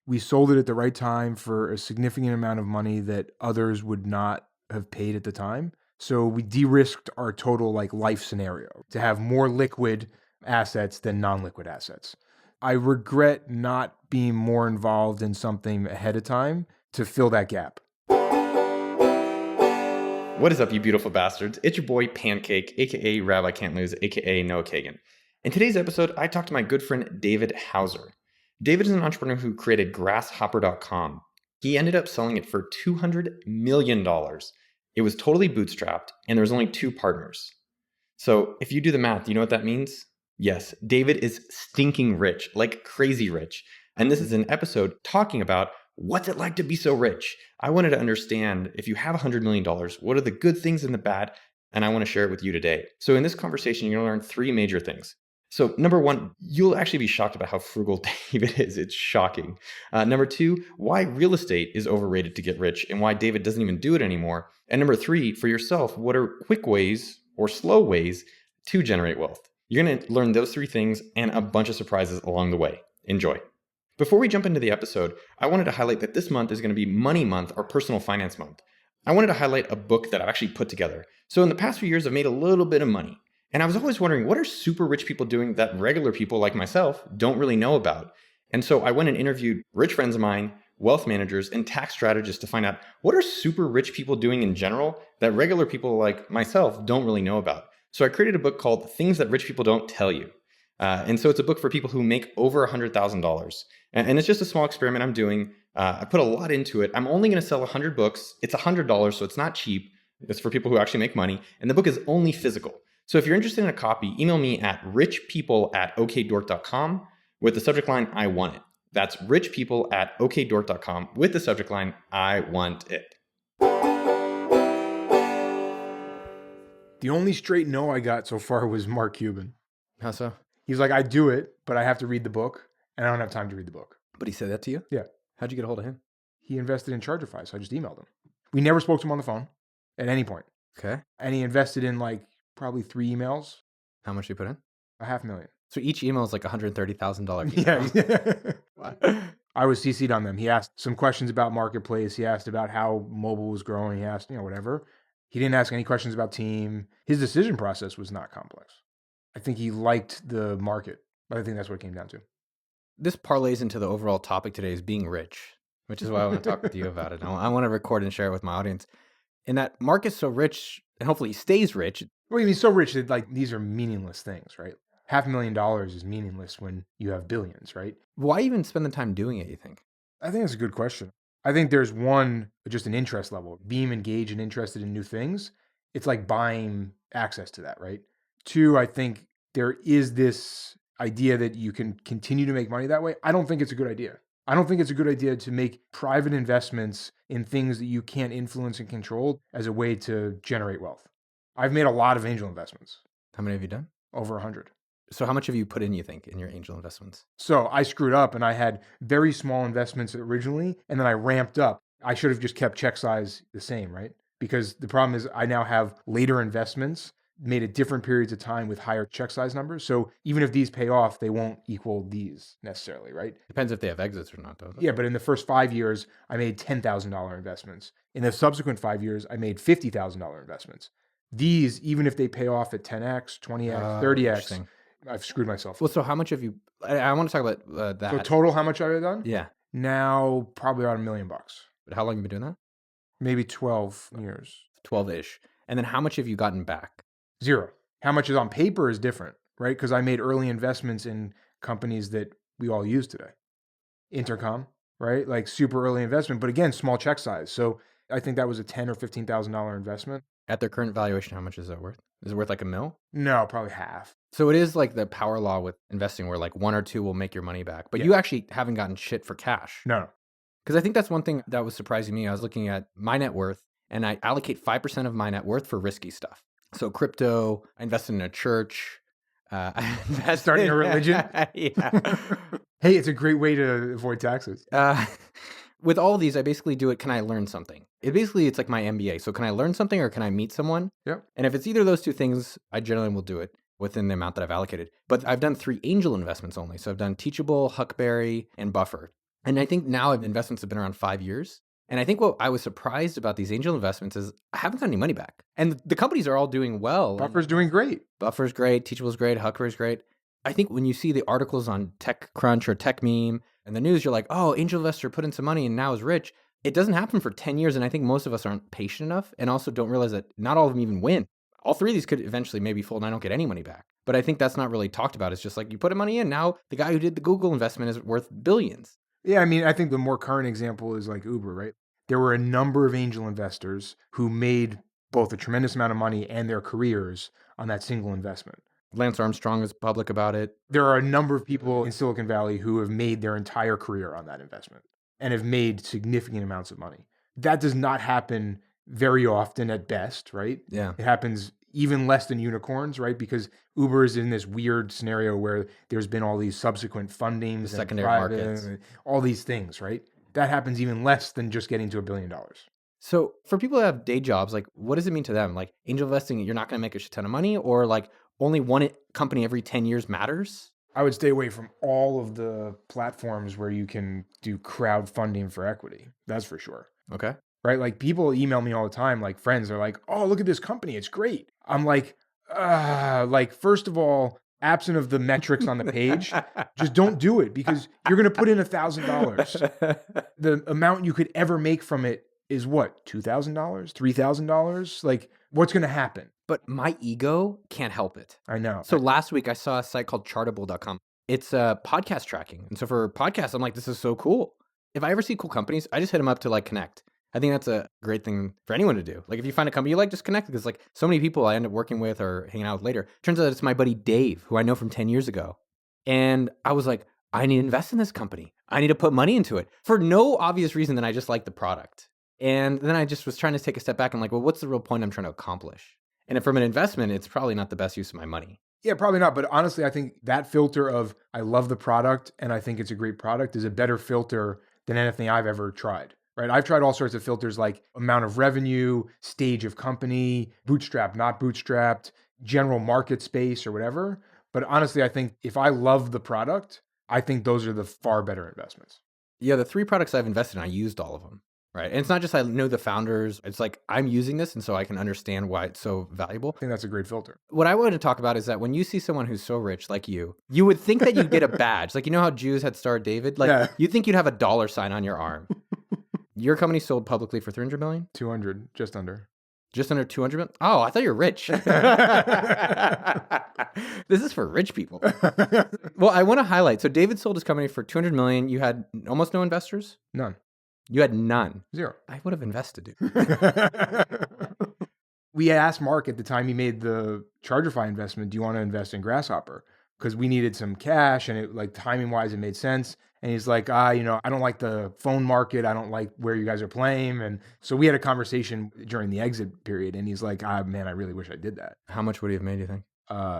We sold it at the right time for a significant amount of money that others would not have paid at the time. So we de-risked our total life scenario to have more liquid assets than non-liquid assets. I regret not being more involved in something ahead of time to fill that gap. What is up, you beautiful bastards? It's your boy Pancake, aka Rabbi Can't Lose, aka Noah Kagan. In today's episode, I talked to my good friend David Hauser. David is an entrepreneur who created Grasshopper.com. He ended up selling it for $200 million. It was totally bootstrapped, and there was only 2 partners. So if you do the math, you know what that means? Yes, David is stinking rich, like crazy rich. And this is an episode talking about what's it like to be so rich. I wanted to understand, if you have $100 million, what are the good things and the bad? And I want to share it with you today. So in this conversation, you're going to learn 3 major things. So number 1, you'll actually be shocked about how frugal David is. It's shocking. Number 2, why real estate is overrated to get rich and why David doesn't even do it anymore. And number 3, for yourself, what are quick ways or slow ways to generate wealth? You're going to learn those 3 things and a bunch of surprises along the way. Enjoy. Before we jump into the episode, I wanted to highlight that this month is going to be Money Month or Personal Finance Month. I wanted to highlight a book that I've actually put together. So in the past few years, I've made a little bit of money. And I was always wondering, what are super rich people doing that regular people like myself don't really know about? And so I went and interviewed rich friends of mine, wealth managers, and tax strategists to find out what are super rich people doing in general that regular people like myself don't really know about. So I created a book called Things That Rich People Don't Tell You. And so it's a book for people who make over $100,000. And it's just a small experiment I'm doing. I put a lot into it. I'm only going to sell 100 books. It's $100, so it's not cheap. It's for people who actually make money. And the book is only physical. So if you're interested in a copy, email me at richpeople@okdork.com with the subject line, I want it. That's richpeople@okdork.com with the subject line, I want it. The only straight no I got so far was Mark Cuban. How so? He's like, I do it, but I have to read the book, and I don't have time to read the book. But he said that to you? Yeah. How'd you get a hold of him? He invested in Chargerify, so I just emailed him. We never spoke to him on the phone at any point. Okay. And he invested in probably 3 emails, How much did you put in? $500,000. So each email is like $130,000. Yeah. Wow. I was CC'd on them. He asked some questions about marketplace. He asked about how mobile was growing. He asked, whatever. He didn't ask any questions about team. His decision process was not complex. I think he liked the market. I think that's what it came down to. This parlays into the overall topic today is being rich, which is why I want to talk with you about it. I want to record and share it with my audience. And that Mark is so rich, and hopefully he stays rich. Well, I mean, so rich that these are meaningless things, right? $500,000 is meaningless when you have billions, right? Why even spend the time doing it, you think? I think that's a good question. I think there's just an interest level. Being engaged and interested in new things, it's like buying access to that, right? 2, I think there is this idea that you can continue to make money that way. I don't think it's a good idea. I don't think it's a good idea to make private investments in things that you can't influence and control as a way to generate wealth. I've made a lot of angel investments. How many have you done? Over 100. So how much have you put in, you think, in your angel investments? So I screwed up and I had very small investments originally, and then I ramped up. I should have just kept check size the same, right? Because the problem is I now have later investments made at different periods of time with higher check size numbers. So even if these pay off, they won't equal these necessarily, right? Depends if they have exits or not, though. Yeah, but in the first 5 years, I made $10,000 investments. In the subsequent 5 years, I made $50,000 investments. These, even if they pay off at 10x, 20x, 30x, I've screwed myself. Well, so how much have you? I want to talk about that. So total, how much have I done? Yeah. Now probably around $1 million. But how long have you been doing that? Maybe 12 years. 12-ish. And then how much have you gotten back? 0. How much is on paper is different, right? Because I made early investments in companies that we all use today. Intercom, right? Like super early investment, but again, small check size. So I think that was a $10,000 or $15,000 investment. At their current valuation, how much is that worth? Is it worth like $1 million? No, probably half. So it is like the power law with investing where like 1 or 2 will make your money back. But Yeah. you actually haven't gotten shit for cash. No. Because I think that's one thing that was surprising me. I was looking at my net worth and I allocate 5% of my net worth for risky stuff. So crypto, I invested in a church. I invested Starting a religion? Yeah. Hey, it's a great way to avoid taxes. With all of these, I basically do it, can I learn something? It's like my MBA. So can I learn something or can I meet someone? Yep. And if it's either of those 2 things, I generally will do it within the amount that I've allocated. But I've done 3 angel investments only. So I've done Teachable, Huckberry, and Buffer. And I think now investments have been around 5 years. And I think what I was surprised about these angel investments is I haven't got any money back. And the companies are all doing well. Buffer's doing great. Buffer's great, Teachable's great, Huckberry's great. I think when you see the articles on TechCrunch or TechMeme and the news, you're like, oh, angel investor put in some money and now is rich. It doesn't happen for 10 years. And I think most of us aren't patient enough and also don't realize that not all of them even win. All three of these could eventually maybe fold and I don't get any money back. But I think that's not really talked about. It's just like you put money in. Now the guy who did the Google investment is worth billions. Yeah, I mean, I think the more current example is like Uber, right? There were a number of angel investors who made both a tremendous amount of money and their careers on that single investment. Lance Armstrong is public about it. There are a number of people in Silicon Valley who have made their entire career on that investment and have made significant amounts of money. That does not happen very often at best, right? Yeah. It happens even less than unicorns, right? Because Uber is in this weird scenario where there's been all these subsequent fundings, The secondary markets, all these things, right? That happens even less than just getting to $1 billion. So for people that have day jobs, like what does it mean to them? Like angel investing, you're not going to make a shit ton of money, or like only one company every 10 years matters? I would stay away from all of the platforms where you can do crowdfunding for equity. That's for sure. Okay. Right? Like people email me all the time, like friends are like, oh, look at this company. It's great. I'm like, first of all, absent of the metrics on the page, just don't do it because you're going to put in $1,000. The amount you could ever make from it is what? $2,000, $3,000? Like what's going to happen? But my ego can't help it. I know. So last week I saw a site called chartable.com. It's podcast tracking. And so for podcasts, I'm like, this is so cool. If I ever see cool companies, I just hit them up to like connect. I think that's a great thing for anyone to do. Like if you find a company you like, just connect because like so many people I end up working with or hanging out with later. Turns out it's my buddy Dave, who I know from 10 years ago. And I was like, I need to invest in this company. I need to put money into it for no obvious reason than I just like the product. And then I just was trying to take a step back and like, well, what's the real point I'm trying to accomplish? And from an investment, it's probably not the best use of my money. Yeah, probably not. But honestly, I think that filter of I love the product and I think it's a great product is a better filter than anything I've ever tried. Right? I've tried all sorts of filters like amount of revenue, stage of company, bootstrapped, not bootstrapped, general market space or whatever. But honestly, I think if I love the product, I think those are the far better investments. Yeah, the 3 products I've invested in, I used all of them. Right. And it's not just I know the founders. It's like I'm using this and so I can understand why it's so valuable. I think that's a great filter. What I wanted to talk about is that when you see someone who's so rich like you would think that you'd get a badge. Like, you know how Jews had Star David? Like, Yeah. You'd think you'd have a dollar sign on your arm. Your company sold publicly for 300 million? 200, just under. Just under 200 million? Oh, I thought you were rich. This is for rich people. Well, I want to highlight. So David sold his company for 200 million. You had almost no investors? None. You had none. 0. I would have invested, dude. We asked Mark at the time he made the Chargerfy investment, do you want to invest in Grasshopper? Because we needed some cash and it like timing wise, it made sense. And he's like, I don't like the phone market. I don't like where you guys are playing. And so we had a conversation during the exit period. And he's like, man, I really wish I did that. How much would he have made, you think?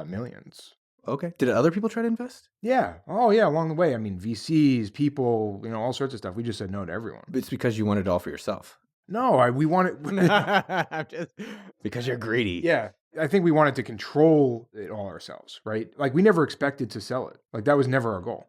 Millions. Okay. Did other people try to invest? Yeah. Oh, yeah. Along the way. I mean, VCs, people, all sorts of stuff. We just said no to everyone. It's because you wanted it all for yourself. No, we wanted. Because you're greedy. Yeah. I think we wanted to control it all ourselves, right? Like we never expected to sell it. Like that was never our goal.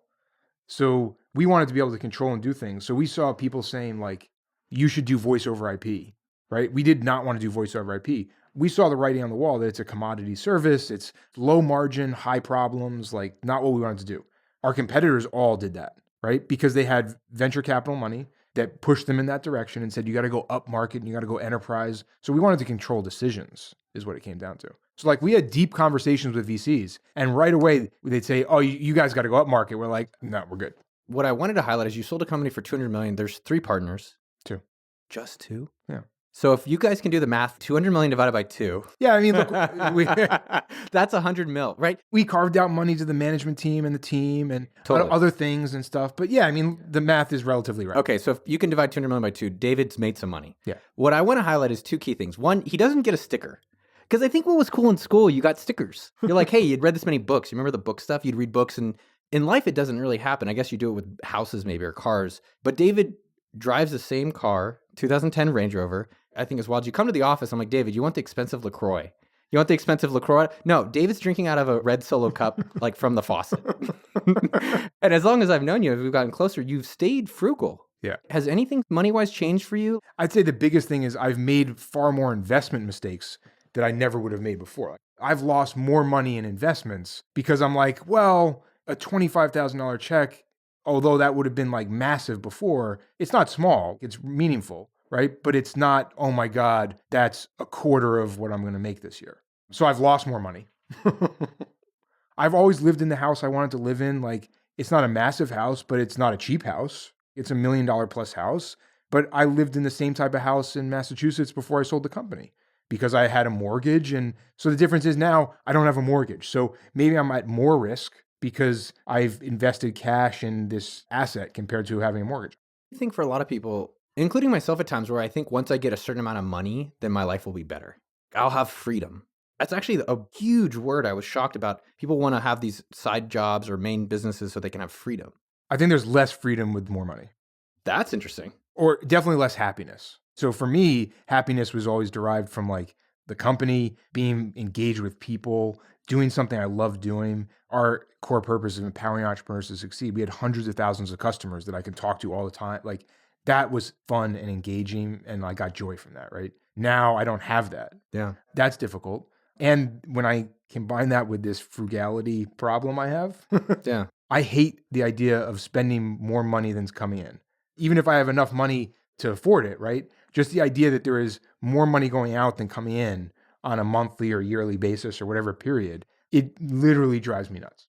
So we wanted to be able to control and do things. So we saw people saying like, you should do voice over IP, right? We did not want to do voice over IP. We saw the writing on the wall that it's a commodity service. It's low margin, high problems, like not what we wanted to do. Our competitors all did that, right? Because they had venture capital money that pushed them in that direction and said, you got to go up market and you got to go enterprise. So we wanted to control decisions is what it came down to. So like we had deep conversations with VCs and right away they'd say, oh, you guys got to go up market. We're like, no, we're good. What I wanted to highlight is you sold a company for 200 million. There's 3 partners. 2. Just 2? Yeah. So if you guys can do the math, 200 million divided by 2. Yeah, I mean, look, that's 100 mil, right? We carved out money to the management team and the team and Totally. other things and stuff. But yeah, I mean, the math is relatively right. Okay, so if you can divide 200 million by 2, David's made some money. Yeah. What I want to highlight is 2 key things. One, he doesn't get a sticker. Because I think what was cool in school, you got stickers. You're like, hey, you'd read this many books. You remember the book stuff? You'd read books. And in life, it doesn't really happen. I guess you do it with houses maybe or cars. But David drives the same car, 2010 Range Rover. I think it's wild. You come to the office, I'm like, David, you want the expensive LaCroix. You want the expensive LaCroix? No, David's drinking out of a red Solo cup, like from the faucet. And as long as I've known you, as we've gotten closer, you've stayed frugal. Yeah. Has anything money-wise changed for you? I'd say the biggest thing is I've made far more investment mistakes that I never would have made before. Like, I've lost more money in investments because I'm like, well, a $25,000 check, although that would have been like massive before, it's not small, it's meaningful, right? But it's not, oh my God, that's a quarter of what I'm going to make this year. So I've lost more money. I've always lived in the house I wanted to live in. Like, it's not a massive house, but it's not a cheap house. It's $1 million plus house. But I lived in the same type of house in Massachusetts before I sold the company because I had a mortgage. And so the difference is now I don't have a mortgage. So maybe I'm at more risk because I've invested cash in this asset compared to having a mortgage. I think for a lot of people, including myself at times, where I think once I get a certain amount of money, then my life will be better. I'll have freedom. That's actually a huge word I was shocked about. People want to have these side jobs or main businesses so they can have freedom. I think there's less freedom with more money. That's interesting. Or definitely less happiness. So for me, happiness was always derived from like the company, being engaged with people, doing something I love doing. Our core purpose is empowering entrepreneurs to succeed. We had hundreds of thousands of customers that I can talk to all the time. Like that was fun and engaging, and I got joy from that, right? Now I don't have that. Yeah. That's difficult. And when I combine that with this frugality problem I have, Yeah. I hate the idea of spending more money than's coming in. Even if I have enough money to afford it, right? Just the idea that there is more money going out than coming in on a monthly or yearly basis or whatever period, it literally drives me nuts.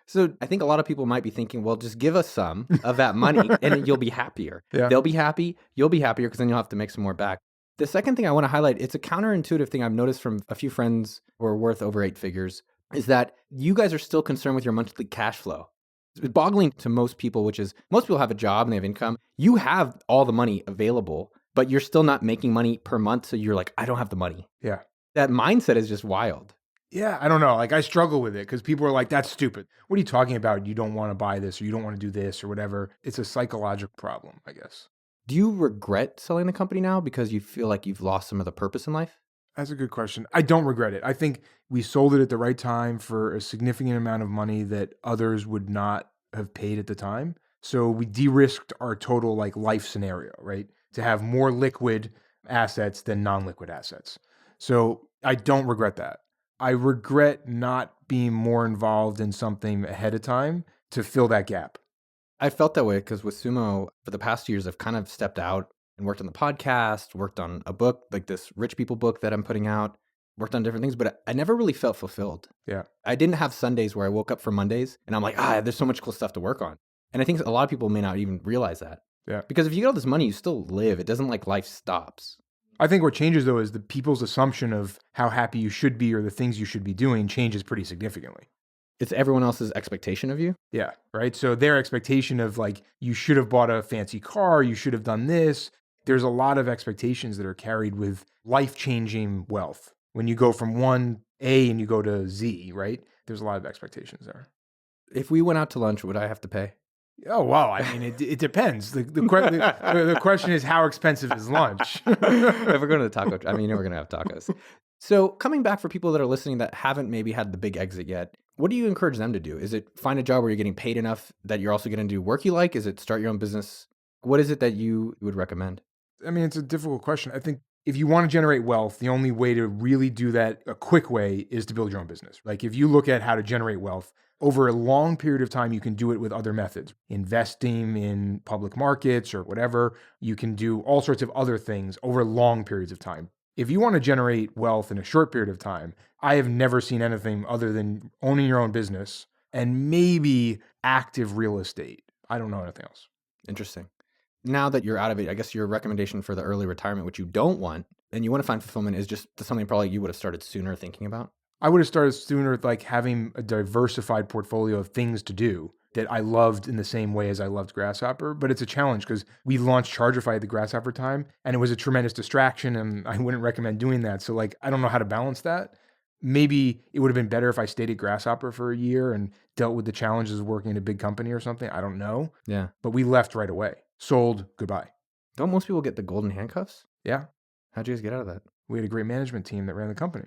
So I think a lot of people might be thinking, well, just give us some of that money and you'll be happier. Yeah. They'll be happy. You'll be happier because then you'll have to make some more back. The second thing I want to highlight, it's a counterintuitive thing I've noticed from a few friends who are worth over 8 figures, is that you guys are still concerned with your monthly cash flow. It's boggling to most people, which is most people have a job and they have income. You have all the money available, but you're still not making money per month. So you're like, I don't have the money. Yeah. That mindset is just wild. Yeah, I don't know. Like I struggle with it because people are like, that's stupid. What are you talking about? You don't want to buy this or you don't want to do this or whatever. It's a psychological problem, I guess. Do you regret selling the company now because you feel like you've lost some of the purpose in life? That's a good question. I don't regret it. I think we sold it at the right time for a significant amount of money that others would not have paid at the time. So we de-risked our total like life scenario, right? To have more liquid assets than non-liquid assets. So I don't regret that. I regret not being more involved in something ahead of time to fill that gap. I felt that way because with Sumo, for the past years, I've kind of stepped out and worked on the podcast, worked on a book, like this rich people book that I'm putting out, worked on different things, but I never really felt fulfilled. Yeah. I didn't have Sundays where I woke up for Mondays and I'm like, there's so much cool stuff to work on. And I think a lot of people may not even realize that. Yeah. Because if you get all this money, you still live. It doesn't like life stops. I think what changes though is the people's assumption of how happy you should be or the things you should be doing changes pretty significantly. It's everyone else's expectation of you. Yeah, right. So their expectation of like, you should have bought a fancy car, you should have done this. There's a lot of expectations that are carried with life-changing wealth. When you go from 1A and you go to Z, right? There's a lot of expectations there. If we went out to lunch, would I have to pay? Oh, wow. I mean, it depends. The question is, how expensive is lunch? If we're going to the taco, we're going to have tacos. So coming back for people that are listening that haven't maybe had the big exit yet, what do you encourage them to do? Is it find a job where you're getting paid enough that you're also going to do work you like? Is it start your own business? What is it that you would recommend? I mean, it's a difficult question. I think if you want to generate wealth, the only way to really do that a quick way is to build your own business. Like if you look at how to generate wealth over a long period of time, you can do it with other methods, investing in public markets or whatever. You can do all sorts of other things over long periods of time. If you want to generate wealth in a short period of time, I have never seen anything other than owning your own business and maybe active real estate. I don't know anything else. Interesting. Now that you're out of it, I guess your recommendation for the early retirement, which you don't want, and you want to find fulfillment, is just something probably you would have started sooner thinking about? I would have started sooner with like having a diversified portfolio of things to do that I loved in the same way as I loved Grasshopper. But it's a challenge because we launched Chargify at the Grasshopper time and it was a tremendous distraction and I wouldn't recommend doing that. So like, I don't know how to balance that. Maybe it would have been better if I stayed at Grasshopper for a year and dealt with the challenges of working in a big company or something. I don't know. Yeah. But we left right away. Sold, goodbye. Don't most people get the golden handcuffs? Yeah. How'd you guys get out of that? We had a great management team that ran the company.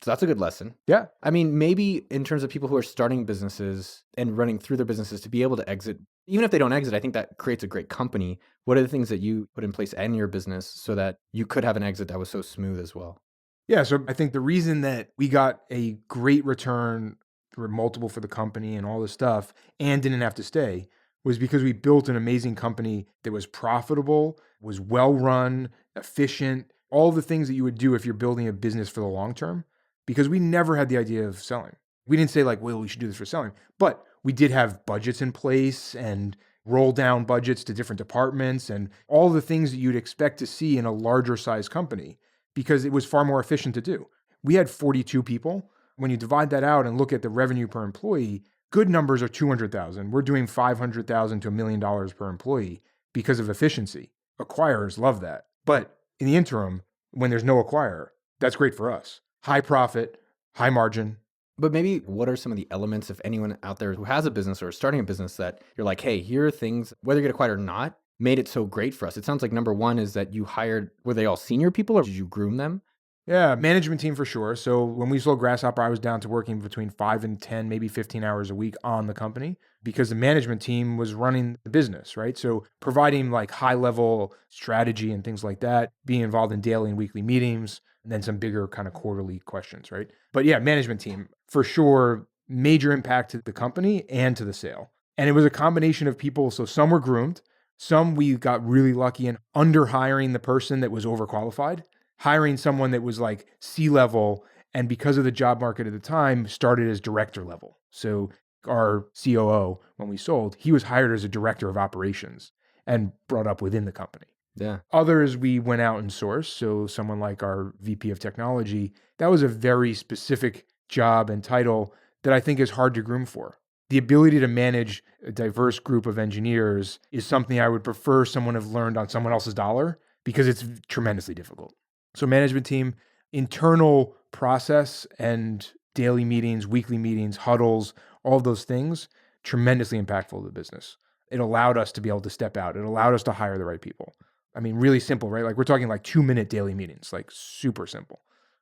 So that's a good lesson. Yeah. I mean, maybe in terms of people who are starting businesses and running through their businesses to be able to exit, even if they don't exit, I think that creates a great company. What are the things that you put in place in your business so that you could have an exit that was so smooth as well? Yeah. So I think the reason that we got a great return for multiple for the company and all this stuff and didn't have to stay was because we built an amazing company that was profitable, was well run, efficient, all the things that you would do if you're building a business for the long term, because we never had the idea of selling. We didn't say like, well, we should do this for selling, but we did have budgets in place and roll down budgets to different departments and all the things that you'd expect to see in a larger size company because it was far more efficient to do. We had 42 people. When you divide that out and look at the revenue per employee, good numbers are 200,000. We're doing 500,000 to $1 million per employee because of efficiency. Acquirers love that. But in the interim, when there's no acquirer, that's great for us. High profit, high margin. But maybe what are some of the elements, if anyone out there who has a business or is starting a business, that you're like, hey, here are things, whether you get acquired or not, made it so great for us? It sounds like number one is that you hired, were they all senior people or did you groom them? Yeah, management team for sure. So when we sold Grasshopper, I was down to working between 5 and 10, maybe 15 hours a week on the company because the management team was running the business, right? So providing like high level strategy and things like that, being involved in daily and weekly meetings, and then some bigger kind of quarterly questions, right? But yeah, management team for sure, major impact to the company and to the sale. And it was a combination of people. So some were groomed, some we got really lucky in under hiring the person that was overqualified, hiring someone that was like C-level, and because of the job market at the time, started as director level. So our COO, when we sold, he was hired as a director of operations and brought up within the company. Yeah. Others we went out and sourced. So someone like our VP of technology, that was a very specific job and title that I think is hard to groom for. The ability to manage a diverse group of engineers is something I would prefer someone have learned on someone else's dollar because it's tremendously difficult. So management team, internal process and daily meetings, weekly meetings, huddles, all of those things, tremendously impactful to the business. It allowed us to be able to step out. It allowed us to hire the right people. I mean, really simple, right? Like we're talking like 2-minute daily meetings, like super simple.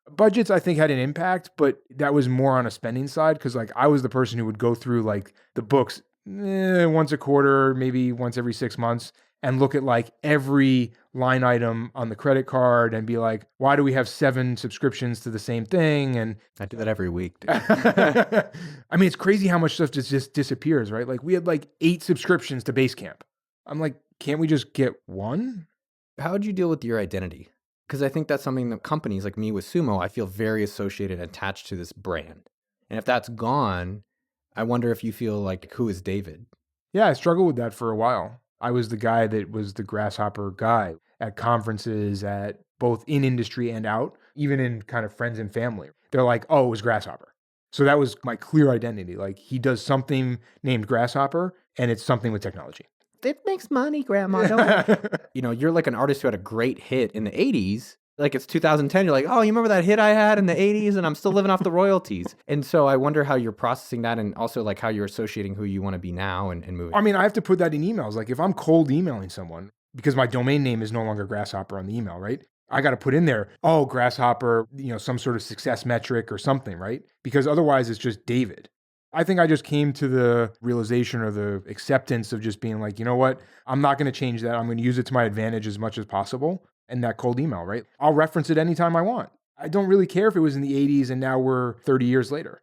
Budgets, I think, had an impact, but that was more on a spending side because like I was the person who would go through like the books once a quarter, maybe once every 6 months, and look at like every line item on the credit card and be like, why do we have 7 subscriptions to the same thing? And I do that every week, dude. I mean, it's crazy how much stuff just disappears, right? Like we had like 8 subscriptions to Basecamp. I'm like, can't we just get one? How would you deal with your identity? Because I think that's something that companies like me with Sumo, I feel very associated and attached to this brand. And if that's gone, I wonder if you feel like, who is David? Yeah, I struggled with that for a while. I was the guy that was the Grasshopper guy at conferences, at both in industry and out, even in kind of friends and family. They're like, oh, it was Grasshopper. So that was my clear identity. Like he does something named Grasshopper and it's something with technology. It makes money, Grandma. Don't you know, you're like an artist who had a great hit in the 80s. Like it's 2010. You're like, oh, you remember that hit I had in the 80s and I'm still living off the royalties. And so I wonder how you're processing that and also like how you're associating who you want to be now and moving. I mean, I have to put that in emails. Like if I'm cold emailing someone, because my domain name is no longer Grasshopper on the email, right? I got to put in there, oh, Grasshopper, you know, some sort of success metric or something, right? Because otherwise it's just David. I think I just came to the realization or the acceptance of just being like, you know what? I'm not going to change that. I'm going to use it to my advantage as much as possible. And that cold email, right? I'll reference it anytime I want. I don't really care if it was in the 80s and now we're 30 years later.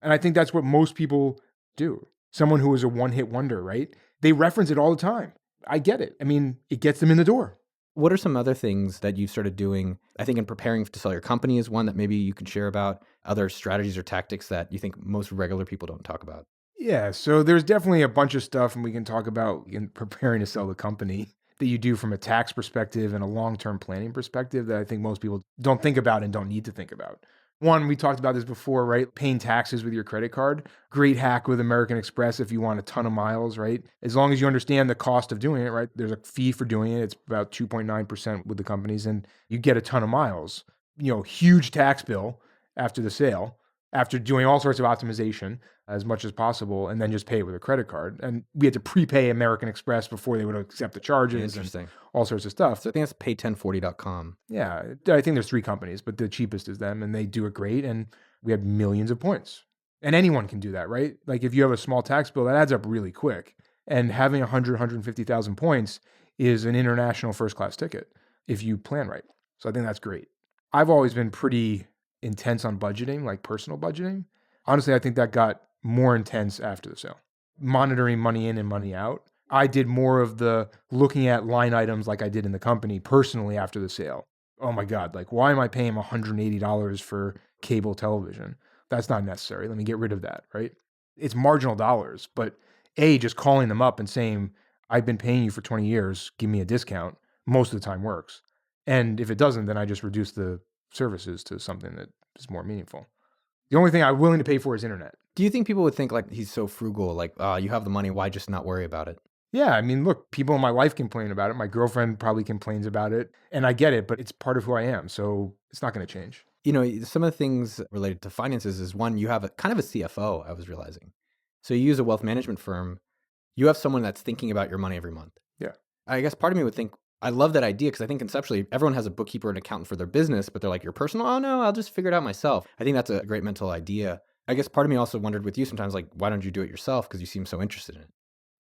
And I think that's what most people do. Someone who is a one-hit wonder, right? They reference it all the time. I get it. I mean, it gets them in the door. What are some other things that you've started doing? I think in preparing to sell your company is one that maybe you can share about. Other strategies or tactics that you think most regular people don't talk about? Yeah, so there's definitely a bunch of stuff and we can talk about in preparing to sell the company that you do from a tax perspective and a long-term planning perspective that I think most people don't think about and don't need to think about. One, we talked about this before, right? Paying taxes with your credit card. Great hack with American Express if you want a ton of miles, right? As long as you understand the cost of doing it, right? There's a fee for doing it. It's about 2.9% with the companies and you get a ton of miles. You know, huge tax bill after the sale, after doing all sorts of optimization as much as possible, and then just pay it with a credit card. And we had to prepay American Express before they would accept the charges. Interesting. All sorts of stuff. So I think that's pay1040.com. Yeah, I think there's 3 companies, but the cheapest is them and they do it great. And we had millions of points. And anyone can do that, right? Like if you have a small tax bill, that adds up really quick. And having 100, 150,000 points is an international first-class ticket if you plan right. So I think that's great. I've always been pretty intense on budgeting, like personal budgeting. Honestly, I think that got more intense after the sale. Monitoring money in and money out. I did more of the looking at line items like I did in the company personally after the sale. Oh my God, like why am I paying $180 for cable television? That's not necessary. Let me get rid of that, right? It's marginal dollars, but just calling them up and saying, I've been paying you for 20 years, give me a discount, most of the time works. And if it doesn't, then I just reduce the services to something that is more meaningful. The only thing I'm willing to pay for is internet. Do you think people would think like he's so frugal, like, you have the money, why just not worry about it? Yeah, I mean, look, people in my life complain about it. My girlfriend probably complains about it, and I get it, but it's part of who I am, so it's not going to change. You know, some of the things related to finances is one, you have a kind of a CFO, I was realizing. So you use a wealth management firm, you have someone that's thinking about your money every month. Yeah. I guess part of me would think, I love that idea because I think conceptually everyone has a bookkeeper and accountant for their business, but they're like, your personal, oh no, I'll just figure it out myself. I think that's a great mental idea. I guess part of me also wondered with you sometimes, like, why don't you do it yourself? Because you seem so interested in it.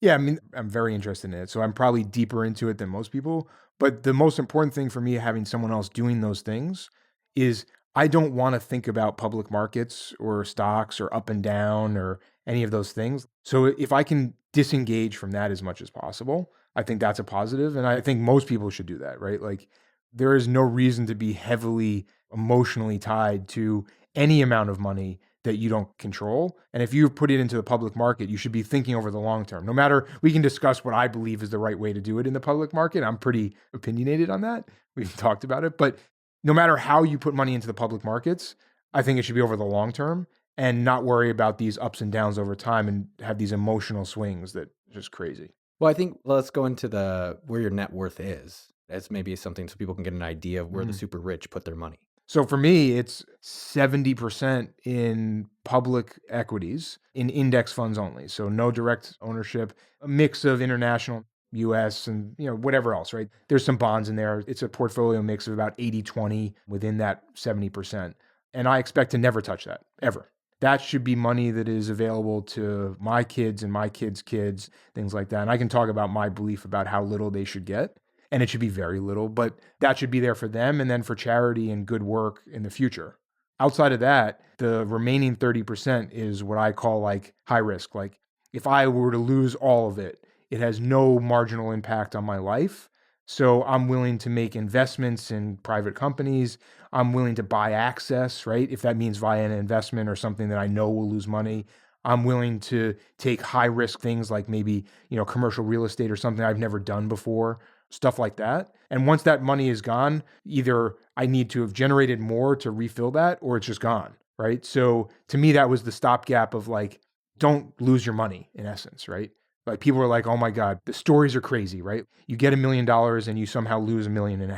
Yeah, I mean, I'm very interested in it, so I'm probably deeper into it than most people. But the most important thing for me having someone else doing those things is I don't want to think about public markets or stocks or up and down or any of those things. So if I can disengage from that as much as possible, I think that's a positive. And I think most people should do that, right? Like there is no reason to be heavily emotionally tied to any amount of money that you don't control. And if you put it into the public market, you should be thinking over the long term. No matter, we can discuss what I believe is the right way to do it in the public market. I'm pretty opinionated on that. We've talked about it. But no matter how you put money into the public markets, I think it should be over the long term and not worry about these ups and downs over time and have these emotional swings that are just crazy. Well, I think let's go into where your net worth is. As maybe something so people can get an idea of where the super rich put their money. So for me, it's 70% in public equities, in index funds only. So no direct ownership, a mix of international, US, and whatever else, right? There's some bonds in there. It's a portfolio mix of about 80-20 within that 70%. And I expect to never touch that, ever. That should be money that is available to my kids and my kids' kids, things like that. And I can talk about my belief about how little they should get. And it should be very little, but that should be there for them and then for charity and good work in the future. Outside of that, the remaining 30% is what I call like high risk. Like if I were to lose all of it, it has no marginal impact on my life. So I'm willing to make investments in private companies. I'm willing to buy access, right? If that means via an investment or something that I know will lose money. I'm willing to take high risk things like maybe, commercial real estate or something I've never done before. Stuff like that. And once that money is gone, either I need to have generated more to refill that or it's just gone, right? So to me, that was the stopgap of like, don't lose your money in essence, right? Like people are like, oh my God, the stories are crazy, right? You get $1 million and you somehow lose $1.5 million.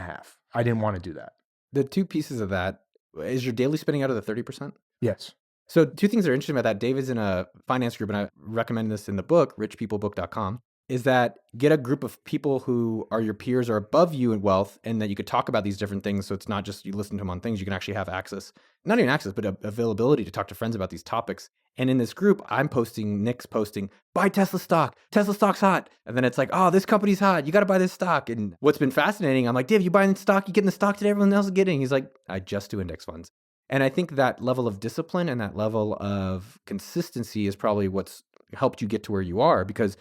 I didn't want to do that. The two pieces of that, is your daily spending out of the 30%? Yes. So two things that are interesting about that. David's in a finance group, and I recommend this in the book, richpeoplebook.com. Is that get a group of people who are your peers or above you in wealth and that you could talk about these different things. So it's not just you listen to them on things, you can actually have access, not even access, but availability to talk to friends about these topics. And in this group, Nick's posting, buy Tesla stock. Tesla stock's hot. And then it's like, oh, this company's hot. You got to buy this stock. And what's been fascinating, I'm like, Dave, you buying stock? You getting the stock that everyone else is getting? He's like, I just do index funds. And I think that level of discipline and that level of consistency is probably what's helped you get to where you are, because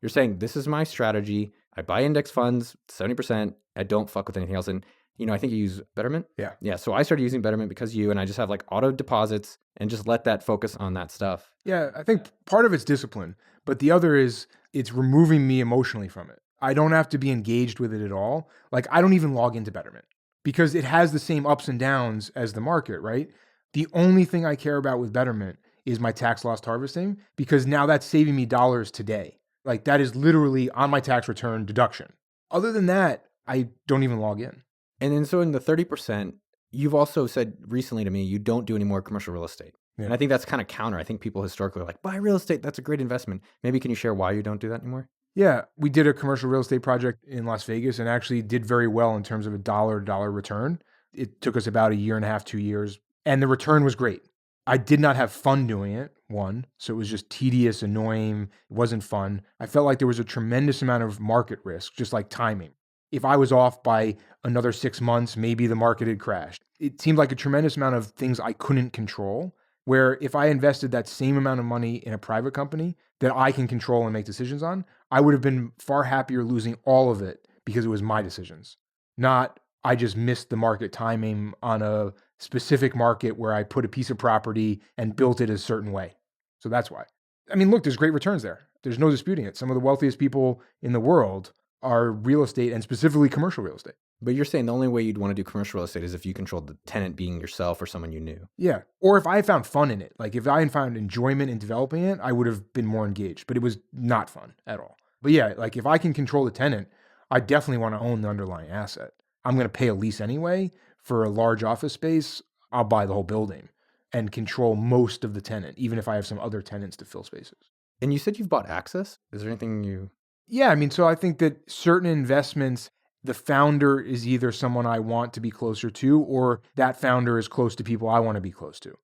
you're saying, this is my strategy. I buy index funds, 70%. I don't fuck with anything else. And, I think you use Betterment. Yeah. Yeah. So I started using Betterment because and I just have like auto deposits and just let that focus on that stuff. Yeah. I think part of it's discipline, but the other is it's removing me emotionally from it. I don't have to be engaged with it at all. Like I don't even log into Betterment because it has the same ups and downs as the market, right? The only thing I care about with Betterment is my tax loss harvesting because now that's saving me dollars today. Like that is literally on my tax return deduction. Other than that, I don't even log in. And then so in the 30%, you've also said recently to me, you don't do any more commercial real estate. Yeah. And I think that's kind of counter. I think people historically are like, buy real estate. That's a great investment. Maybe can you share why you don't do that anymore? Yeah, we did a commercial real estate project in Las Vegas and actually did very well in terms of a dollar return. It took us about 1.5 years, 2 years, and the return was great. I did not have fun doing it, one. So it was just tedious, annoying. It wasn't fun. I felt like there was a tremendous amount of market risk, just like timing. If I was off by another 6 months, maybe the market had crashed. It seemed like a tremendous amount of things I couldn't control, where if I invested that same amount of money in a private company that I can control and make decisions on, I would have been far happier losing all of it because it was my decisions, not I just missed the market timing on a specific market where I put a piece of property and built it a certain way. So that's why. I mean, look, there's great returns there. There's no disputing it. Some of the wealthiest people in the world are real estate and specifically commercial real estate. But you're saying the only way you'd want to do commercial real estate is if you controlled the tenant being yourself or someone you knew. Yeah. Or if I found fun in it, like if I had found enjoyment in developing it, I would have been more engaged, but it was not fun at all. But yeah, like if I can control the tenant, I definitely want to own the underlying asset. I'm going to pay a lease anyway for a large office space. I'll buy the whole building and control most of the tenant, even if I have some other tenants to fill spaces. And you said you've bought Access? Is there anything you... Yeah, I mean, so I think that certain investments, the founder is either someone I want to be closer to, or that founder is close to people I want to be close to.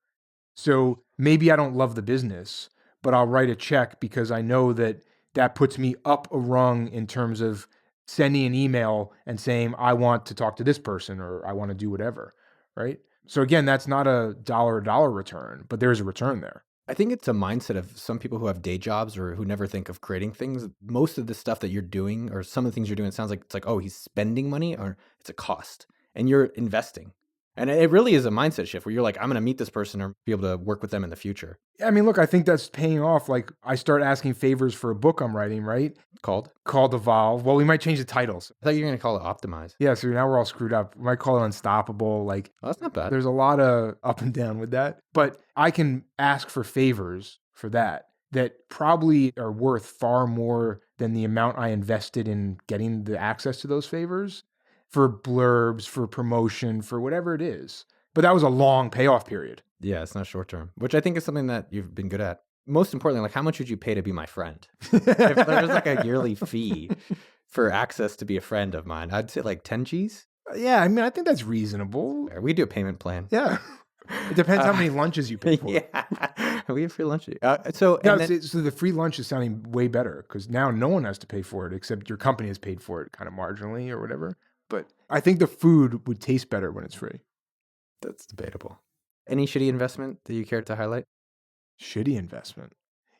So maybe I don't love the business, but I'll write a check because I know that that puts me up a rung in terms of sending an email and saying, I want to talk to this person or I want to do whatever, right? So again, that's not a dollar return, but there's a return there. I think it's a mindset of some people who have day jobs or who never think of creating things. Most of the stuff that you're doing or some of the things you're doing, it sounds like it's like, oh, he's spending money or it's a cost and you're investing. And it really is a mindset shift where you're like, I'm going to meet this person or be able to work with them in the future. I mean, look, I think that's paying off. Like I start asking favors for a book I'm writing, right? Called Evolve. Well, we might change the titles. I thought you were going to call it Optimize. Yeah, so now we're all screwed up. We might call it Unstoppable. Like, oh, that's not bad. There's a lot of up and down with that. But I can ask for favors for that probably are worth far more than the amount I invested in getting the access to those favors for blurbs, for promotion, for whatever it is. But that was a long payoff period. Yeah, it's not short term, which I think is something that you've been good at. Most importantly, like how much would you pay to be my friend? If there was like a yearly fee for access to be a friend of mine, I'd say like 10 G's. Yeah, I mean, I think that's reasonable. We do a payment plan. Yeah. It depends how many lunches you pay for. Yeah, we have free lunch. So the free lunch is sounding way better because now no one has to pay for it except your company has paid for it kind of marginally or whatever. But I think the food would taste better when it's free. That's debatable. Any shitty investment that you care to highlight? Shitty investment?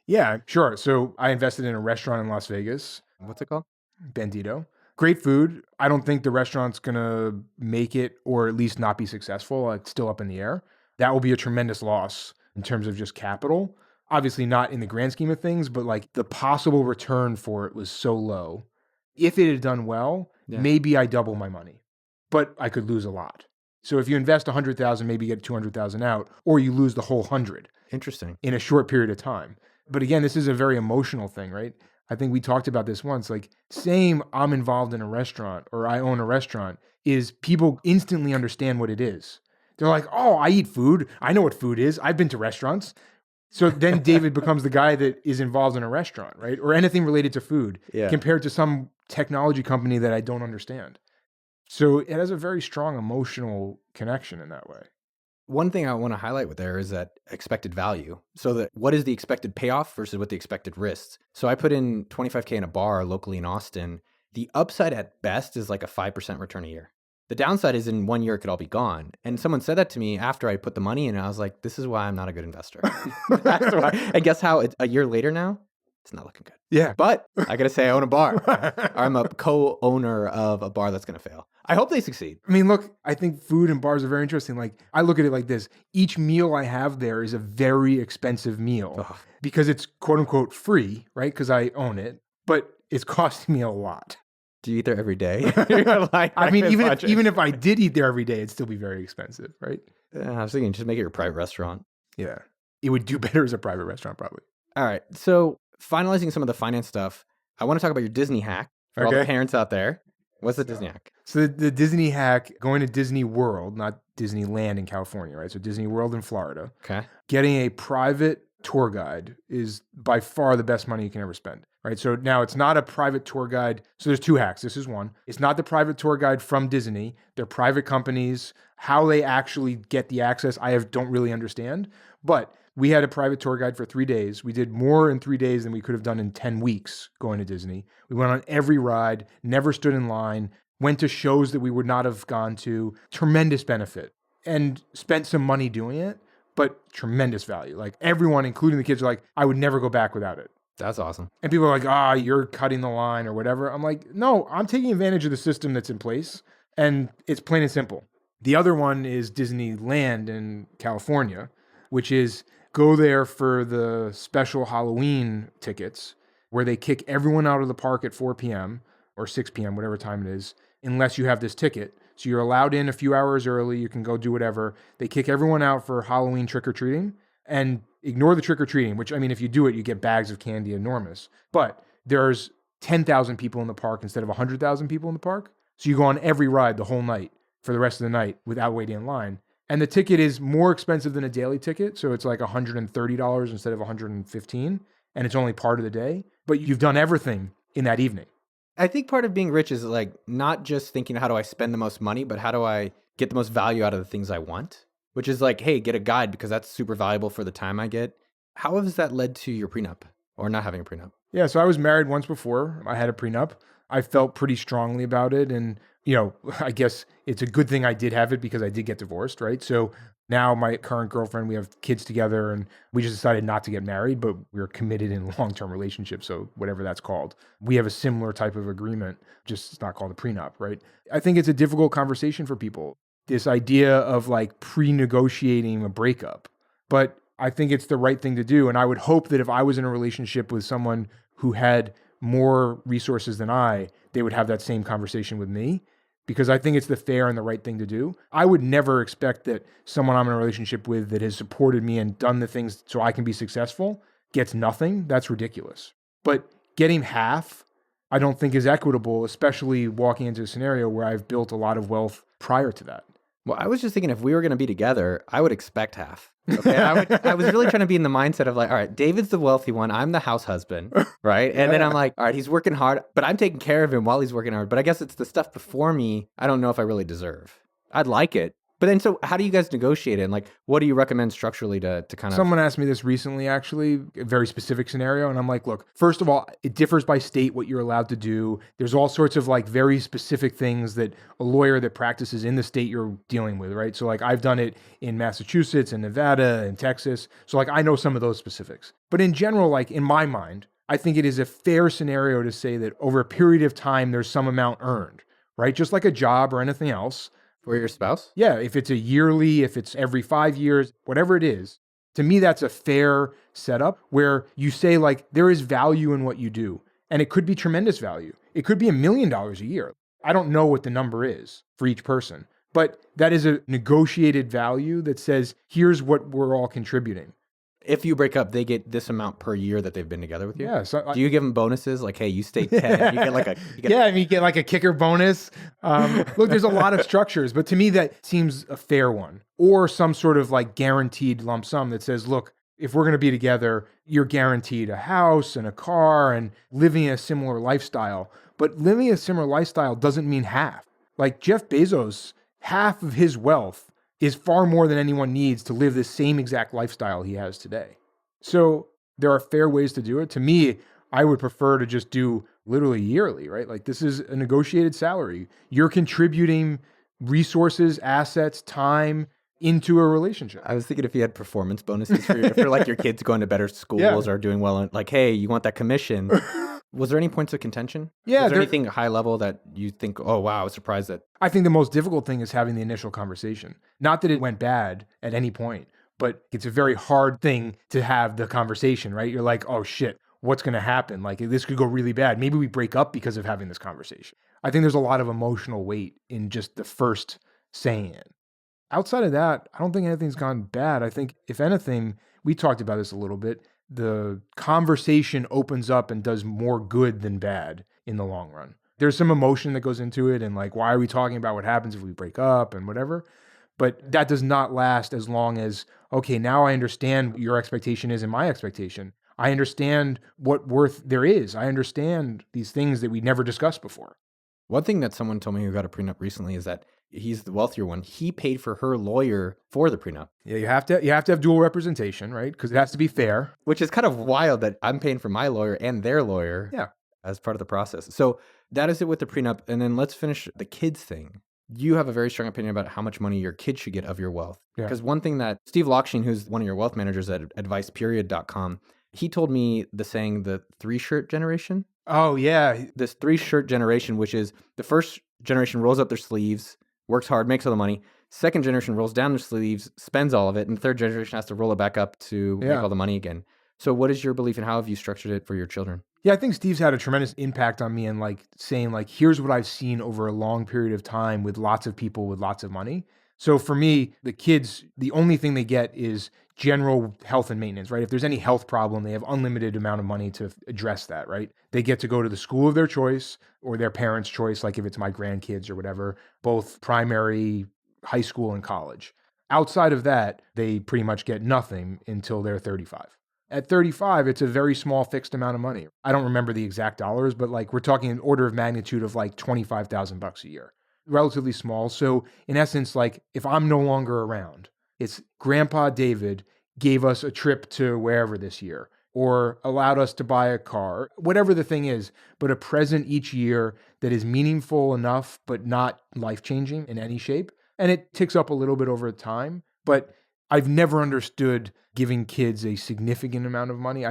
Yeah, sure. So I invested in a restaurant in Las Vegas. What's it called? Bandito. Great food. I don't think the restaurant's going to make it or at least not be successful. It's still up in the air. That will be a tremendous loss in terms of just capital. Obviously not in the grand scheme of things, but like the possible return for it was so low. If it had done well, maybe I double my money, but I could lose a lot. So if you invest 100,000, maybe you get 200,000 out, or you lose the whole 100. Interesting. In a short period of time. But again, this is a very emotional thing, right? I think we talked about this once, like saying I'm involved in a restaurant or I own a restaurant is people instantly understand what it is. They're like, oh, I eat food. I know what food is. I've been to restaurants. So then David becomes the guy that is involved in a restaurant, right? Or anything related to food compared to some technology company that I don't understand. So it has a very strong emotional connection in that way. One thing I want to highlight with there is that expected value. So that what is the expected payoff versus what the expected risks? So I put in 25K in a bar locally in Austin. The upside at best is like a 5% return a year. The downside is in 1 year, it could all be gone. And someone said that to me after I put the money in, and I was like, this is why I'm not a good investor. That's why. And guess how? A year later now, it's not looking good. Yeah. But I got to say I own a bar. Or I'm a co-owner of a bar that's going to fail. I hope they succeed. I mean, look, I think food and bars are very interesting. Like, I look at it like this. Each meal I have there is a very expensive meal because it's quote unquote free, right? Because I own it, but it's costing me a lot. Do you eat there every day? Like, I mean, even if I did eat there every day, it'd still be very expensive, right? I was thinking just make it your private restaurant. Yeah. It would do better as a private restaurant, probably. All right. So finalizing some of the finance stuff, I want to talk about your Disney hack for all the parents out there. What's the Disney hack? So the Disney hack, going to Disney World, not Disneyland in California, right? So Disney World in Florida. Okay. Getting a private tour guide is by far the best money you can ever spend. right? So now it's not a private tour guide. So there's two hacks. This is one. It's not the private tour guide from Disney. They're private companies. How they actually get the access, don't really understand. But we had a private tour guide for 3 days. We did more in 3 days than we could have done in 10 weeks going to Disney. We went on every ride, never stood in line, went to shows that we would not have gone to. Tremendous benefit, and spent some money doing it, but tremendous value. Like everyone, including the kids, are like, I would never go back without it. That's awesome. And people are like, you're cutting the line or whatever. I'm like, no, I'm taking advantage of the system that's in place, and it's plain and simple. The other one is Disneyland in California, which is go there for the special Halloween tickets where they kick everyone out of the park at 4 p.m. or 6 p.m., whatever time it is, unless you have this ticket. So you're allowed in a few hours early. You can go do whatever. They kick everyone out for Halloween trick-or-treating and ignore the trick-or-treating, which, I mean, if you do it, you get bags of candy enormous. But there's 10,000 people in the park instead of 100,000 people in the park. So you go on every ride the whole night for the rest of the night without waiting in line. And the ticket is more expensive than a daily ticket. So it's like $130 instead of $115. And it's only part of the day. But you've done everything in that evening. I think part of being rich is like not just thinking, how do I spend the most money, but how do I get the most value out of the things I want? Which is like, hey, get a guide because that's super valuable for the time I get. How has that led to your prenup or not having a prenup? Yeah, so I was married once before. I had a prenup. I felt pretty strongly about it. And, I guess it's a good thing I did have it because I did get divorced, right? So now my current girlfriend, we have kids together, and we just decided not to get married, but we're committed in a long-term relationship. So whatever that's called, we have a similar type of agreement, just it's not called a prenup, right? I think it's a difficult conversation for people. This idea of like pre-negotiating a breakup, but I think it's the right thing to do. And I would hope that if I was in a relationship with someone who had more resources than they would have that same conversation with me, because I think it's the fair and the right thing to do. I would never expect that someone I'm in a relationship with that has supported me and done the things so I can be successful gets nothing. That's ridiculous. But getting half, I don't think is equitable, especially walking into a scenario where I've built a lot of wealth prior to that. Well, I was just thinking if we were going to be together, I would expect half. Okay, I was really trying to be in the mindset of like, all right, David's the wealthy one. I'm the house husband, right? And then I'm like, all right, he's working hard, but I'm taking care of him while he's working hard. But I guess it's the stuff before me I don't know if I really deserve. I'd like it. But then, so how do you guys negotiate it? And like, what do you recommend structurally to kind of... Someone asked me this recently, actually, a very specific scenario. And I'm like, look, first of all, it differs by state what you're allowed to do. There's all sorts of like very specific things that a lawyer that practices in the state you're dealing with, right? So like I've done it in Massachusetts and Nevada and Texas. So like I know some of those specifics. But in general, like in my mind, I think it is a fair scenario to say that over a period of time, there's some amount earned, right? Just like a job or anything else. For your spouse? Yeah, if it's a yearly, if it's every 5 years, whatever it is, to me, that's a fair setup where you say like, there is value in what you do. And it could be tremendous value. It could be $1 million a year. I don't know what the number is for each person, but that is a negotiated value that says, here's what we're all contributing. If you break up, they get this amount per year that they've been together with you? Yeah. So do you give them bonuses? Like, hey, you stay 10. You get like a... you get like a kicker bonus. Look, there's a lot of structures, but to me, that seems a fair one. Or some sort of like guaranteed lump sum that says, look, if we're going to be together, you're guaranteed a house and a car and living a similar lifestyle. But living a similar lifestyle doesn't mean half. Like Jeff Bezos, half of his wealth is far more than anyone needs to live the same exact lifestyle he has today. So there are fair ways to do it. To me, I would prefer to just do literally yearly, right? Like this is a negotiated salary. You're contributing resources, assets, time into a relationship. I was thinking if you had performance bonuses for like your kids going to better schools or doing well, and like, hey, you want that commission. Was there any points of contention? Yeah. Was there anything high level that you think, oh, wow, I was surprised that... I think the most difficult thing is having the initial conversation. Not that it went bad at any point, but it's a very hard thing to have the conversation, right? You're like, oh shit, what's going to happen? Like this could go really bad. Maybe we break up because of having this conversation. I think there's a lot of emotional weight in just the first saying it. Outside of that, I don't think anything's gone bad. I think if anything, we talked about this a little bit, the conversation opens up and does more good than bad in the long run. There's some emotion that goes into it and like, why are we talking about what happens if we break up and whatever? But that does not last as long as, okay, now I understand what your expectation is and my expectation. I understand what worth there is. I understand these things that we never discussed before. One thing that someone told me who got a prenup recently is that he's the wealthier one. He paid for her lawyer for the prenup. Yeah, you have to have dual representation, right? Because it has to be fair. Which is kind of wild that I'm paying for my lawyer and their lawyer Yeah. as part of the process. So that is it with the prenup. And then let's finish the kids thing. You have a very strong opinion about how much money your kids should get of your wealth. Yeah. Because one thing that Steve Lockshin, who's one of your wealth managers at adviceperiod.com, he told me the saying, the 3-shirt generation. Oh, yeah. This 3-shirt generation, which is the first generation rolls up their sleeves, works hard, makes all the money. Second generation rolls down their sleeves, spends all of it. And the third generation has to roll it back up to make all the money again. So what is your belief and how have you structured it for your children? Yeah, I think Steve's had a tremendous impact on me and like saying like, here's what I've seen over a long period of time with lots of people with lots of money. So for me, the kids, the only thing they get is general health and maintenance, right? If there's any health problem, they have unlimited amount of money to address that, right? They get to go to the school of their choice or their parents' choice, like if it's my grandkids or whatever, both primary, high school, and college. Outside of that, they pretty much get nothing until they're 35. At 35, it's a very small fixed amount of money. I don't remember the exact dollars, but like we're talking an order of magnitude of like $25,000 a year. Relatively small. So in essence, like if I'm no longer around, it's Grandpa David gave us a trip to wherever this year or allowed us to buy a car, whatever the thing is, but a present each year that is meaningful enough, but not life-changing in any shape. And it ticks up a little bit over time, but I've never understood giving kids a significant amount of money.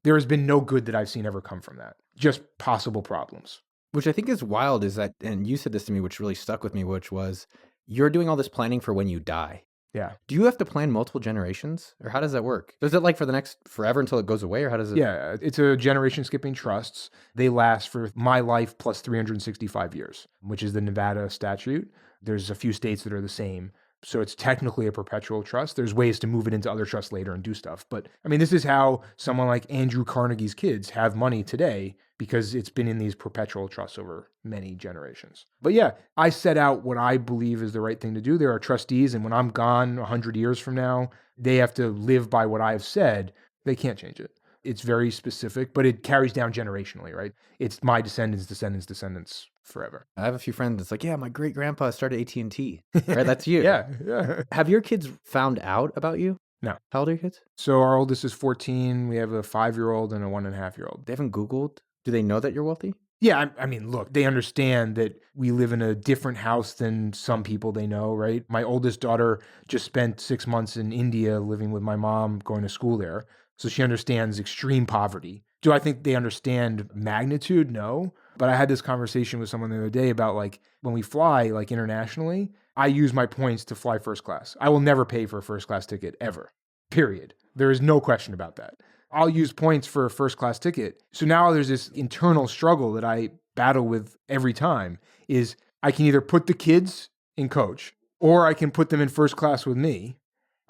There has been no good that I've seen ever come from that. Just possible problems. Which I think is wild is that, and you said this to me, which really stuck with me, which was you're doing all this planning for when you die. Yeah. Do you have to plan multiple generations or how does that work? Is it like for the next forever until it goes away or how does it? Yeah, it's a generation skipping trusts. They last for my life plus 365 years, which is the Nevada statute. There's a few states that are the same. So it's technically a perpetual trust. There's ways to move it into other trusts later and do stuff. But I mean, this is how someone like Andrew Carnegie's kids have money today because it's been in these perpetual trusts over many generations. But yeah, I set out what I believe is the right thing to do. There are trustees, and when I'm gone 100 years from now, they have to live by what I've said. They can't change it. It's very specific, but it carries down generationally, right? It's my descendants forever. I have a few friends that's like, yeah, my great grandpa started AT&T. Right? That's you. Yeah. Have your kids found out about you? No. How old are your kids? So our oldest is 14. We have a 5-year-old and a 1.5-year-old. They haven't Googled. Do they know that you're wealthy? Yeah, I mean, look, they understand that we live in a different house than some people they know, right? My oldest daughter just spent 6 months in India living with my mom, going to school there. So she understands extreme poverty. Do I think they understand magnitude? No. But I had this conversation with someone the other day about like when we fly like internationally, I use my points to fly first class. I will never pay for a first class ticket ever, period. There is no question about that. I'll use points for a first class ticket. So now there's this internal struggle that I battle with every time is I can either put the kids in coach or I can put them in first class with me.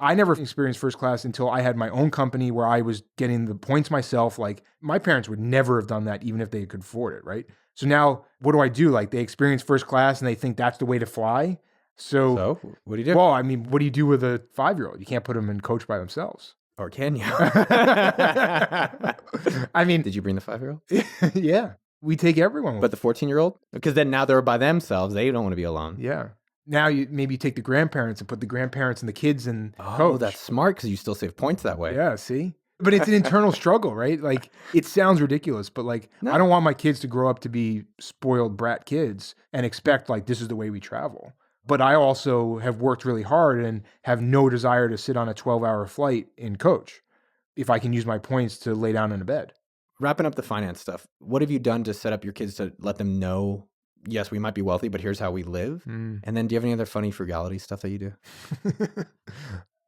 I never experienced first class until I had my own company where I was getting the points myself. Like my parents would never have done that even if they could afford it, right? So now what do? Like they experience first class and they think that's the way to fly. So what do you do? Well, I mean, what do you do with a 5-year-old? You can't put them in coach by themselves. Or can you? I mean, did you bring the 5-year-old? Yeah, we take everyone. But the 14-year-old? Because then now they're by themselves. They don't want to be alone. Yeah. Now you maybe take the grandparents and put the grandparents and the kids in coach. Oh, that's smart because you still save points that way. Yeah, see? But it's an internal struggle, right? Like it sounds ridiculous, but like I don't want my kids to grow up to be spoiled brat kids and expect like this is the way we travel. But I also have worked really hard and have no desire to sit on a 12-hour flight in coach if I can use my points to lay down in a bed. Wrapping up the finance stuff, what have you done to set up your kids to let them know, yes, we might be wealthy, but here's how we live? And then do you have any other funny frugality stuff that you do?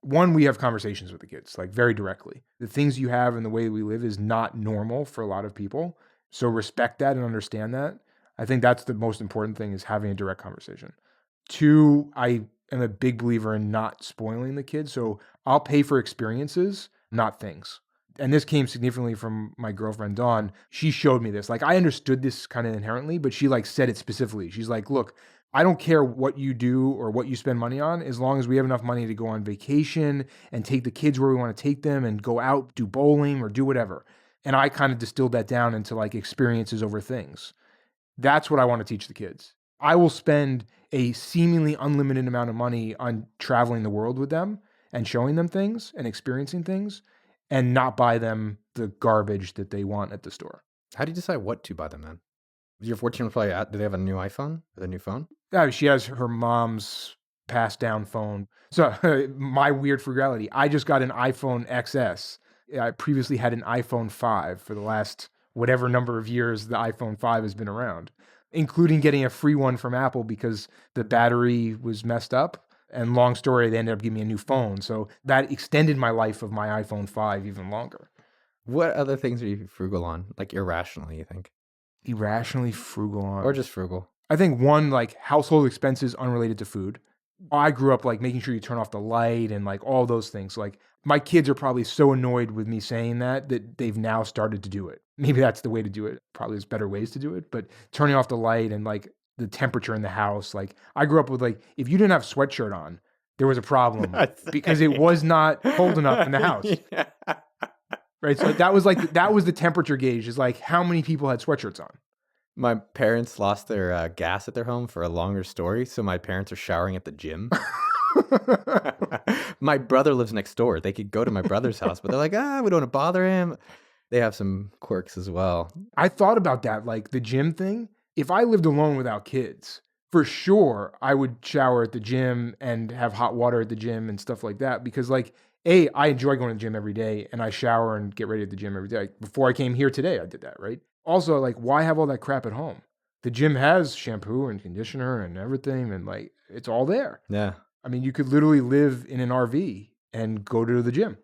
One, we have conversations with the kids, like very directly. The things you have and the way we live is not normal for a lot of people. So respect that and understand that. I think that's the most important thing is having a direct conversation. 2, I am a big believer in not spoiling the kids. So I'll pay for experiences, not things. And this came significantly from my girlfriend, Dawn. She showed me this. Like I understood this kind of inherently, but she like said it specifically. She's like, look, I don't care what you do or what you spend money on, as long as we have enough money to go on vacation and take the kids where we want to take them and go out, do bowling or do whatever. And I kind of distilled that down into like experiences over things. That's what I want to teach the kids. I will spend a seemingly unlimited amount of money on traveling the world with them and showing them things and experiencing things and not buy them the garbage that they want at the store. How do you decide what to buy them then? Your 14 probably do they have a new iPhone? A new phone? Yeah, she has her mom's passed down phone. So my weird frugality, I just got an iPhone XS. I previously had an iPhone 5 for the last whatever number of years the iPhone 5 has been around, including getting a free one from Apple because the battery was messed up. And long story, they ended up giving me a new phone. So that extended my life of my iPhone 5 even longer. What other things are you frugal on? Like irrationally, you think? Irrationally frugal on. Or just frugal? I think one, like household expenses unrelated to food. I grew up like making sure you turn off the light and like all those things. Like my kids are probably so annoyed with me saying that they've now started to do it. Maybe that's the way to do it. Probably there's better ways to do it, but turning off the light and like the temperature in the house. Like I grew up with like, if you didn't have sweatshirt on, there was a problem because it was not cold enough in the house. Yeah. Right. So that was the temperature gauge is like how many people had sweatshirts on. My parents lost their gas at their home for a longer story, so my parents are showering at the gym. My brother lives next door. They could go to my brother's house, but they're like, we don't want to bother him. They have some quirks as well. I thought about that, like the gym thing. If I lived alone without kids, for sure, I would shower at the gym and have hot water at the gym and stuff like that. Because like, I enjoy going to the gym every day and I shower and get ready at the gym every day. Like, before I came here today, I did that, right? Also, like, why have all that crap at home? The gym has shampoo and conditioner and everything, and like, it's all there. Yeah. I mean, you could literally live in an RV and go to the gym.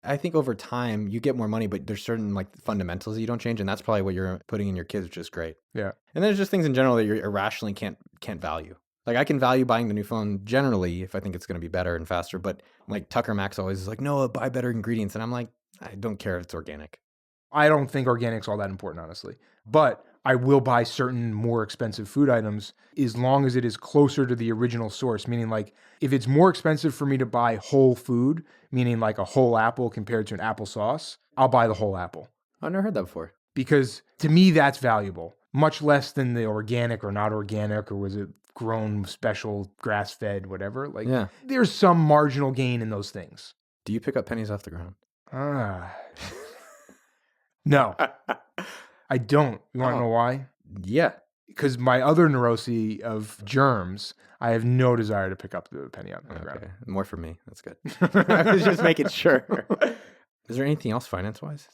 I think over time you get more money, but there's certain like fundamentals that you don't change, and that's probably what you're putting in your kids, which is great. Yeah. And there's just things in general that you irrationally can't value. Like I can value buying the new phone generally if I think it's going to be better and faster, but like Tucker Max always is like, no, buy better ingredients, and I'm like, I don't care if it's organic. I don't think organic's all that important, honestly. But I will buy certain more expensive food items as long as it is closer to the original source. Meaning like if it's more expensive for me to buy whole food, meaning like a whole apple compared to an applesauce, I'll buy the whole apple. I've never heard that before. Because to me, that's valuable. Much less than the organic or not organic, or was it grown special, grass-fed, whatever. Like there's some marginal gain in those things. Do you pick up pennies off the ground? No, I don't. You want to know why? Yeah. Because my other neurosis of germs, I have no desire to pick up the penny on the ground. More for me. That's good. I was just making sure. Is there anything else finance-wise?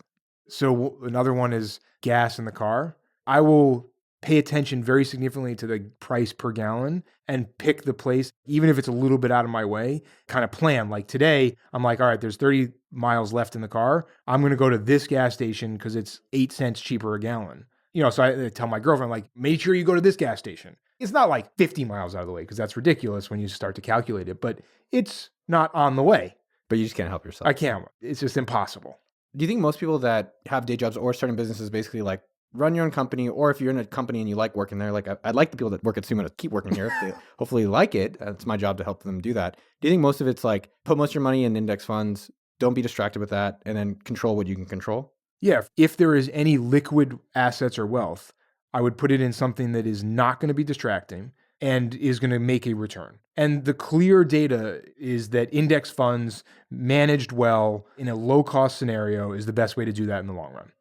So another one is gas in the car. I will pay attention very significantly to the price per gallon and pick the place, even if it's a little bit out of my way, kind of plan. Like today, I'm like, all right, there's 30 miles left in the car. I'm going to go to this gas station because it's 8 cents cheaper a gallon. You know, so I tell my girlfriend, like, make sure you go to this gas station. It's not like 50 miles out of the way because that's ridiculous when you start to calculate it, but it's not on the way. But you just can't help yourself. I can't. It's just impossible. Do you think most people that have day jobs or starting businesses basically like run your own company, or if you're in a company and you like working there, like I'd like the people that work at Sumo to keep working here. If they hopefully like it. It's my job to help them do that. Do you think most of it's like put most of your money in index funds, don't be distracted with that, and then control what you can control? Yeah. If there is any liquid assets or wealth, I would put it in something that is not going to be distracting and is going to make a return. And the clear data is that index funds managed well in a low cost scenario is the best way to do that in the long run.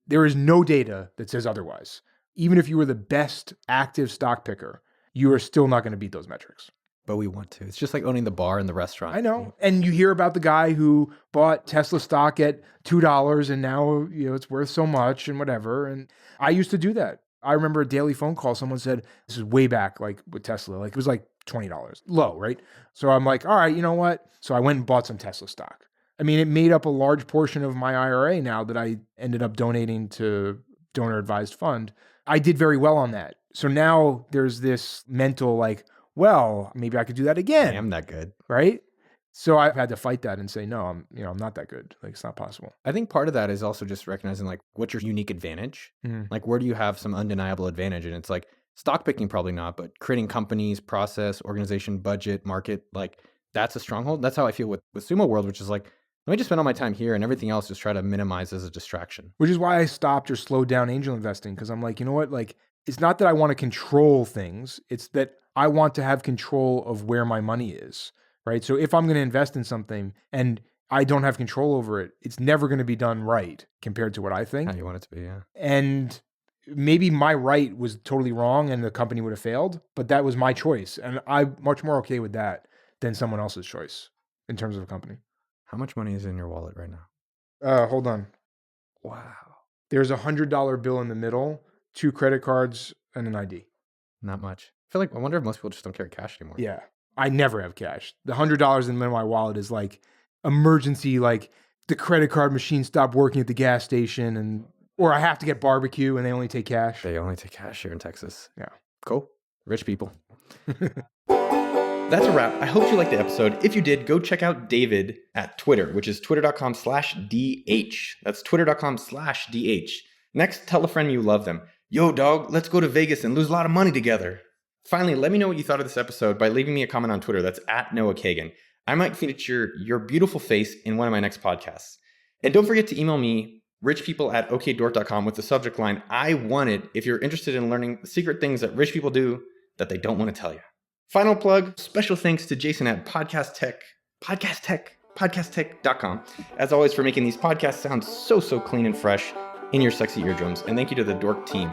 There is no data that says otherwise. Even if you were the best active stock picker, you are still not going to beat those metrics. But we want to. It's just like owning the bar and the restaurant. I know. And you hear about the guy who bought Tesla stock at $2 and now, it's worth so much and whatever. And I used to do that. I remember a daily phone call. Someone said, this is way back, like with Tesla, like it was like $20 low, right? So I'm like, all right, you know what? So I went and bought some Tesla stock. I mean, it made up a large portion of my IRA now that I ended up donating to donor advised fund. I did very well on that. So now there's this mental like, well, maybe I could do that again. I am that good. Right? So I've had to fight that and say, no, I'm not that good. Like, it's not possible. I think part of that is also just recognizing like what's your unique advantage? Like, where do you have some undeniable advantage? And it's like Stock picking, probably not, but creating companies, process, organization, budget, market, like that's a stronghold. That's how I feel with Sumo World, which is like, let me just spend all my time here and everything else just try to minimize as a distraction. Which is why I stopped or slowed down angel investing, because I'm like, you know what? Like, it's not that I want to control things. It's that I want to have control of where my money is, right? So if I'm going to invest in something and I don't have control over it, it's never going to be done right compared to what I think. How you want it to be, yeah. And maybe my right was totally wrong and the company would have failed, but that was my choice. And I'm much more okay with that than someone else's choice in terms of a company. How much money is in your wallet right now? Hold on. Wow. There's $100 bill in the middle, 2 credit cards, and an ID. Not much. I wonder if most people just don't carry cash anymore. Yeah. I never have cash. The $100 in the middle of my wallet is like emergency, like the credit card machine stopped working at the gas station or I have to get barbecue and they only take cash. They only take cash here in Texas. Yeah. Cool. Rich people. That's a wrap. I hope you liked the episode. If you did, go check out David at Twitter, which is twitter.com/DH. That's twitter.com/DH. Next, tell a friend you love them. Yo, dog, let's go to Vegas and lose a lot of money together. Finally, let me know what you thought of this episode by leaving me a comment on Twitter. That's at Noah Kagan. I might feature your beautiful face in one of my next podcasts. And don't forget to email me, richpeople@okdork.com, with the subject line, I want it, if you're interested in learning the secret things that rich people do that they don't want to tell you. Final plug, special thanks to Jason at podcasttech.com, as always, for making these podcasts sound so clean and fresh in your sexy eardrums. And thank you to the Dork team